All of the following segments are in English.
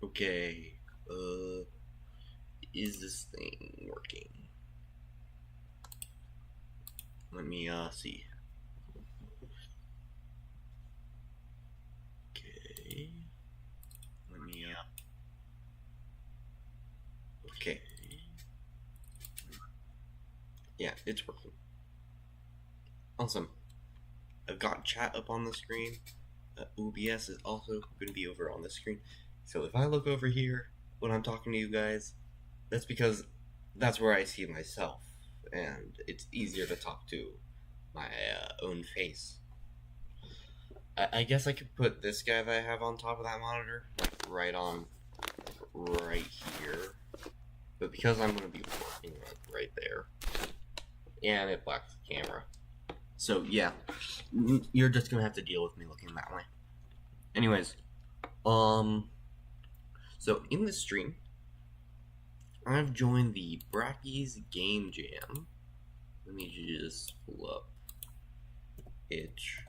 Okay, is this thing working? Let me, see. Okay, let me, okay. Yeah, it's working. Awesome. I've got chat up on the screen. OBS is also going to be over on the screen. So if I look over here when I'm talking to you guys, that's because that's where I see myself, and it's easier to talk to my own face. I guess I could put this guy that I have on top of that monitor, like right here. But because I'm going to be working like right there, and it blocks the camera. So yeah, you're just going to have to deal with me looking that way. Anyways, so in this stream, I've joined the brakeys game jam. Let me just pull up itch.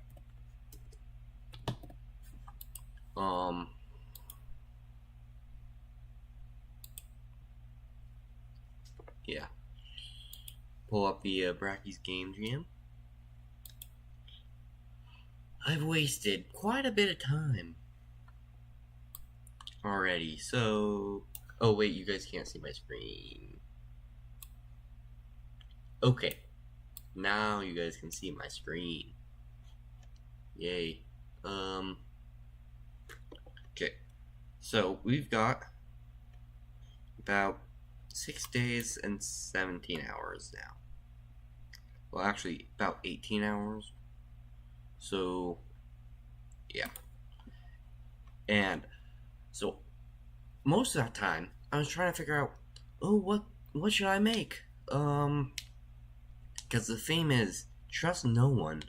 Yeah. Pull up the brakeys game jam. I've wasted quite a bit of time already, so... Oh, wait, you guys can't see my screen. Okay. Now you guys can see my screen. Yay. Okay. So, we've got about 6 days and 17 hours now. Well, actually, about 18 hours. So, yeah. And, so, most of that time, I was trying to figure out, oh, what should I make? Because the theme is, trust no one.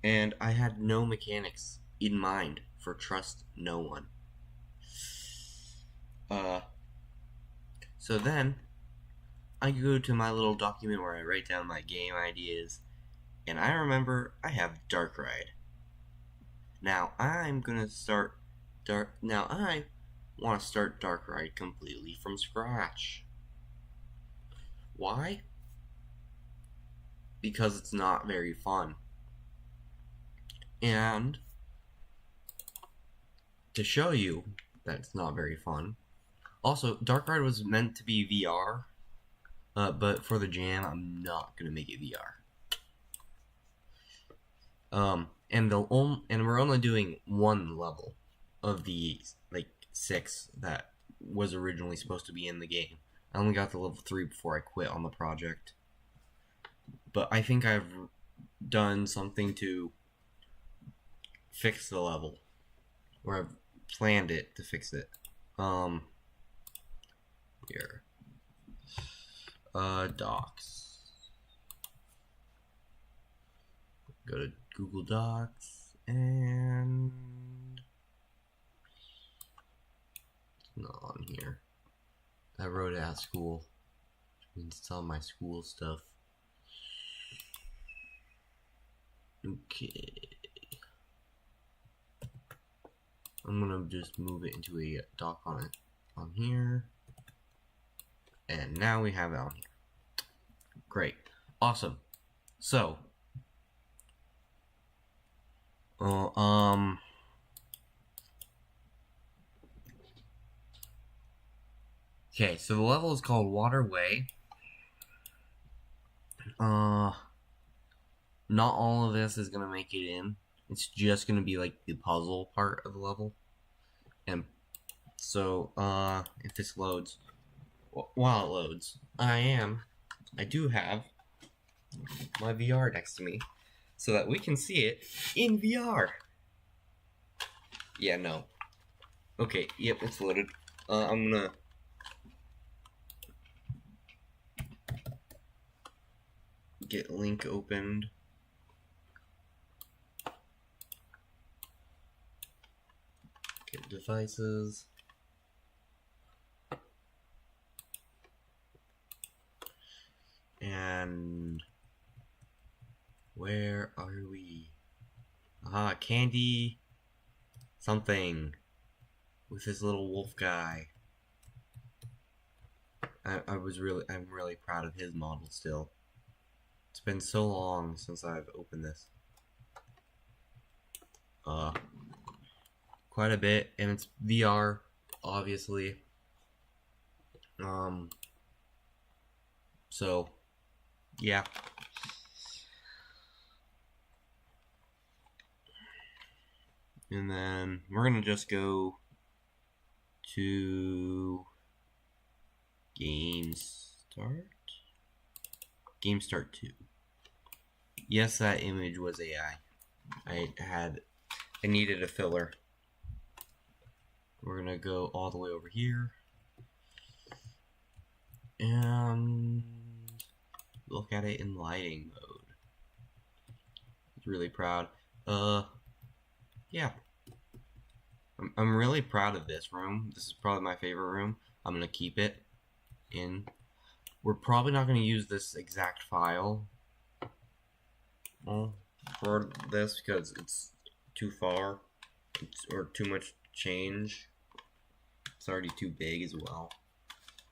And I had no mechanics in mind for trust no one. So then, I go to my little document where I write down my game ideas, and I remember I have Dark Ride. Now I'm gonna start Now I want to start Dark Ride completely from scratch. Why? Because it's not very fun. And to show you that it's not very fun. Also, Dark Ride was meant to be VR, but for the jam, I'm not gonna make it VR. And we're only doing one level of the like 6 that was originally supposed to be in the game. I only got to level 3 before I quit on the project. But I think I've done something to fix the level, or I've planned it to fix it. Here. Docs. Go to Google Docs, and it's not on here. I wrote it at school. Which means it's on my school stuff. Okay. I'm gonna just move it into a doc on here. And now we have it on here. Great. Awesome. So, okay, so the level is called Waterway. Not all of this is gonna make it in. It's just gonna be like the puzzle part of the level. And so, if this loads, while it loads, I do have my VR next to me so that we can see it in VR. Yeah, no. Okay, yep, it's loaded. I'm gonna get link opened. Get devices. And where are we? Candy something. with this little wolf guy. I'm really proud of his model still. It's been so long since I've opened this. Quite a bit, and it's VR, obviously. So, yeah. And then we're gonna just go to Game Start 2. Yes, that image was AI. I needed a filler. We're gonna go all the way over here and look at it in lighting mode. Really proud. Yeah. I'm really proud of this room. This is probably my favorite room. I'm gonna keep it in. We're probably not gonna use this exact file for this because it's too far or too much change. It's already too big as well.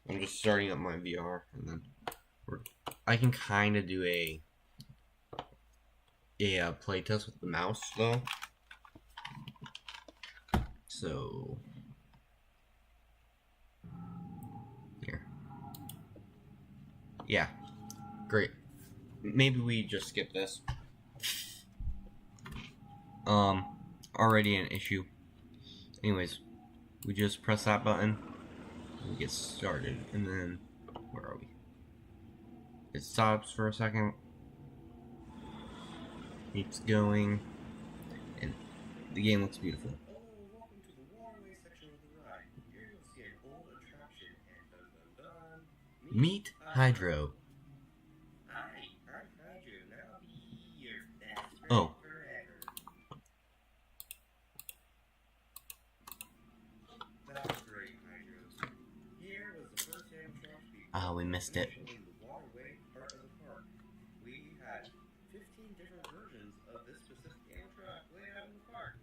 I'm just starting up my VR, and then I can kind of do a playtest with the mouse though. So here, yeah, great. Maybe we just skip this. Already an issue. Anyways, we just press that button and we get started, and then where are we? It stops for a second, keeps going, and the game looks beautiful. Hello, welcome to the waterway section of the ride. Here you'll see an old attraction, and Meet Hydro. Hi, I'm Hydro, and I'll be your best friend Oh. forever. That was great, Hydro. Here was the first Amtrak We missed it. in the waterway part of the park. We had 15 different versions of this specific Amtrak laid out in the park.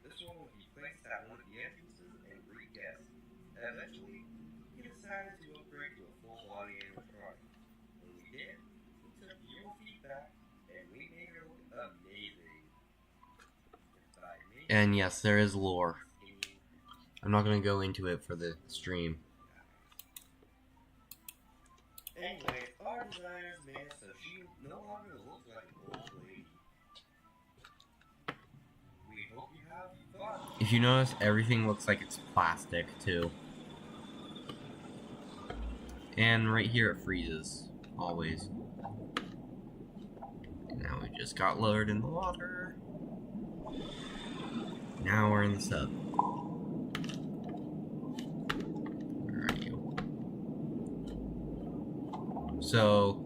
This one would be placed at one of the entrances and greet guests. Eventually, we decided to upgrade to a full-body animatronic. When we did, we took your feedback and we made it look amazing. And yes, there is lore. I'm not gonna go into it for the stream. Anyway, our designers made it so she no longer looks like an old lady. We hope you have fun. If you notice, everything looks like it's plastic too. And right here it freezes, always. Now we just got lowered in the water. Now we're in the sub. Where are you? So,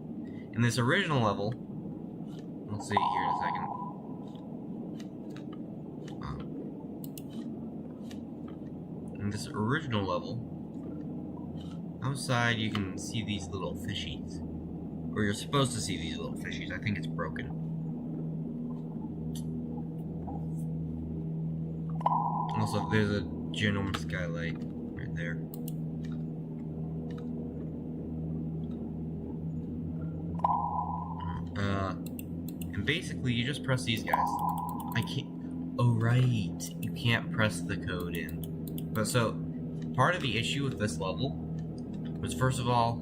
in this original level, we'll see here in a second. In this original level, outside you can see these little fishies. Or you're supposed to see these little fishies. I think it's broken. Also, there's a ginormous skylight right there. And basically you just press these guys. I can't. Oh, right. You can't press the code in. But so, part of the issue with this level was, first of all,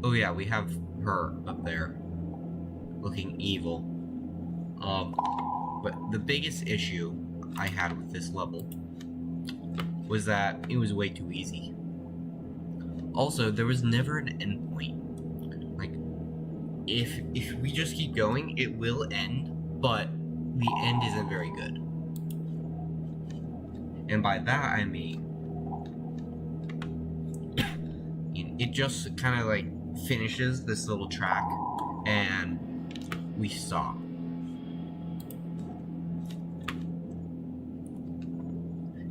oh yeah, we have her up there looking evil. But the biggest issue I had with this level was that it was way too easy. Also, there was never an endpoint. Like, if we just keep going, it will end, but the end isn't very good. And by that I mean, it just kind of like finishes this little track and we stop.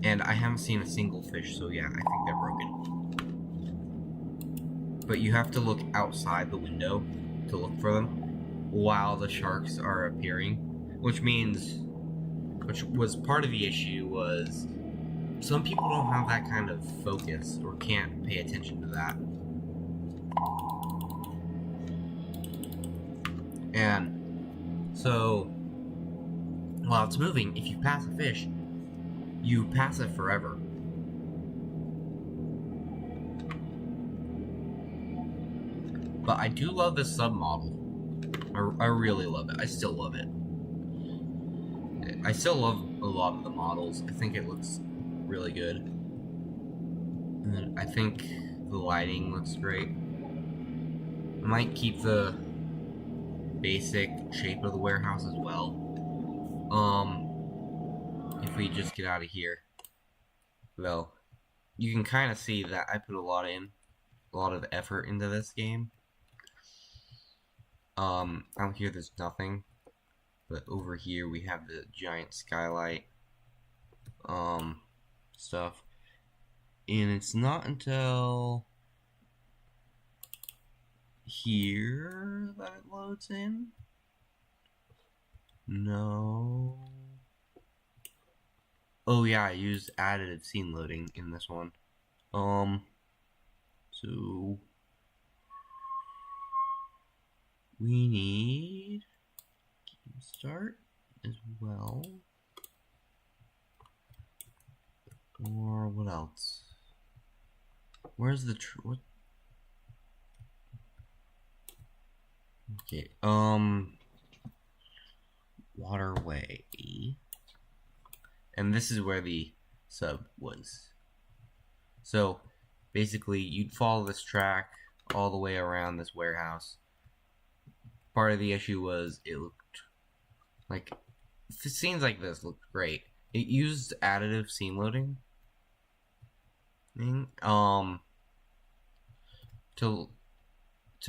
And I haven't seen a single fish, so yeah, I think they're broken. But you have to look outside the window to look for them while the sharks are appearing, which means which was part of the issue, was some people don't have that kind of focus or can't pay attention to that. And so, while it's moving, if you pass a fish, you pass it forever. But I do love this submodel. I really love it. I still love it. I still love a lot of the models. I think it looks really good. And I think the lighting looks great. I might keep the basic shape of the warehouse as well. If we just get out of here, though, you can kind of see that I put a lot of effort into this game. Out here there's nothing, but over here we have the giant skylight, stuff, and it's not until here that it loads in. No. Oh yeah, I used additive scene loading in this one. So we need game start as well. Or what else? Where's the what? Okay, waterway. And this is where the sub was. So basically you'd follow this track all the way around this warehouse. Part of the issue was it looked like scenes like this looked great. It used additive scene loading to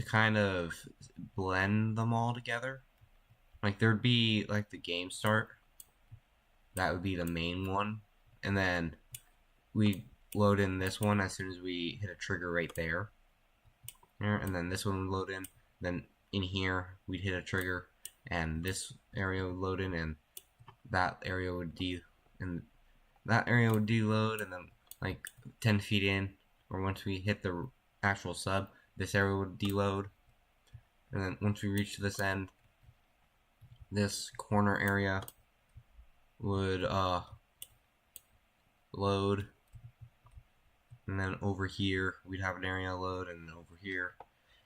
kind of blend them all together. Like there'd be like the game start, that would be the main one, and then we'd load in this one as soon as we hit a trigger right there, and then this one would load in. Then in here we'd hit a trigger, and this area would load in, and that area would deload, and then like 10 feet in, or once we hit the actual sub, this area would deload, and then once we reach this end, this corner area would load, and then over here we'd have an area load, and then over here,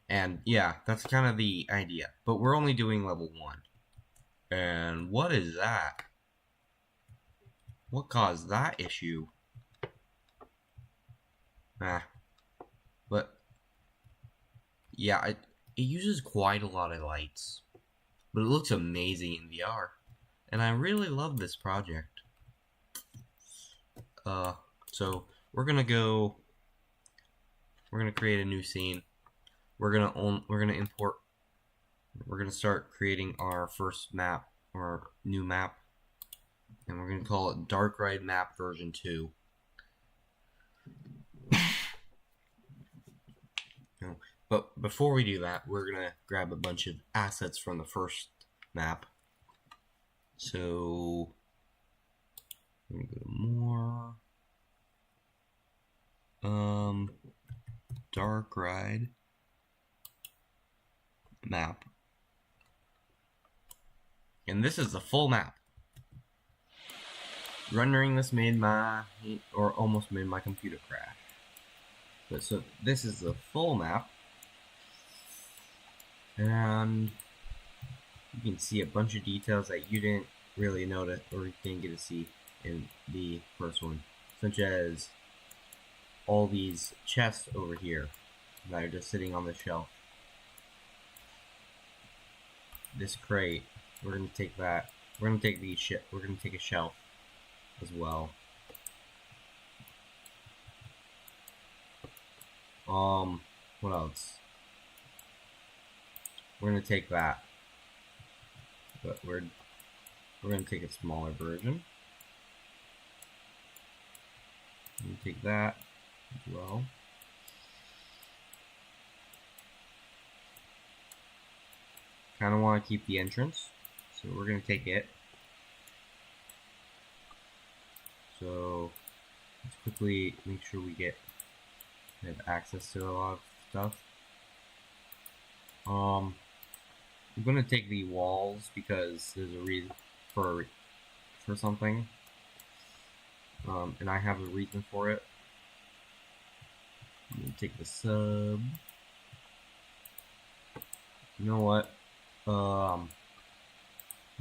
and yeah, that's kind of the idea. But we're only doing level 1. And what is that? What caused that issue? But yeah, it uses quite a lot of lights, but it looks amazing in VR, and I really love this project. So we're gonna create a new scene. We're gonna start creating our first map, or new map, and we're gonna call it Dark Ride Map version 2. But before we do that, we're gonna grab a bunch of assets from the first map. So we're gonna go to more. Dark Ride map. And this is the full map. Rendering this almost made my computer crash. But so this is the full map. And you can see a bunch of details that you didn't really notice, or you didn't get to see in the first one, such as all these chests over here that are just sitting on the shelf. This crate, we're gonna take that. We're gonna take these shit. We're gonna take a shelf as well. What else? We're gonna take that, but we're gonna take a smaller version. We're gonna take that as well. Kind of want to keep the entrance, so we're gonna take it. So let's quickly make sure we have access to a lot of stuff. I'm gonna take the walls because there's a reason for something. And I have a reason for it. I'm gonna take the sub. You know what? I'm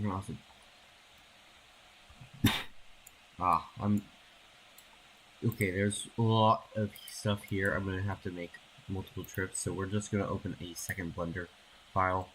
gonna also I'm okay. There's a lot of stuff here. I'm gonna have to make multiple trips, so we're just gonna open a second Blender file.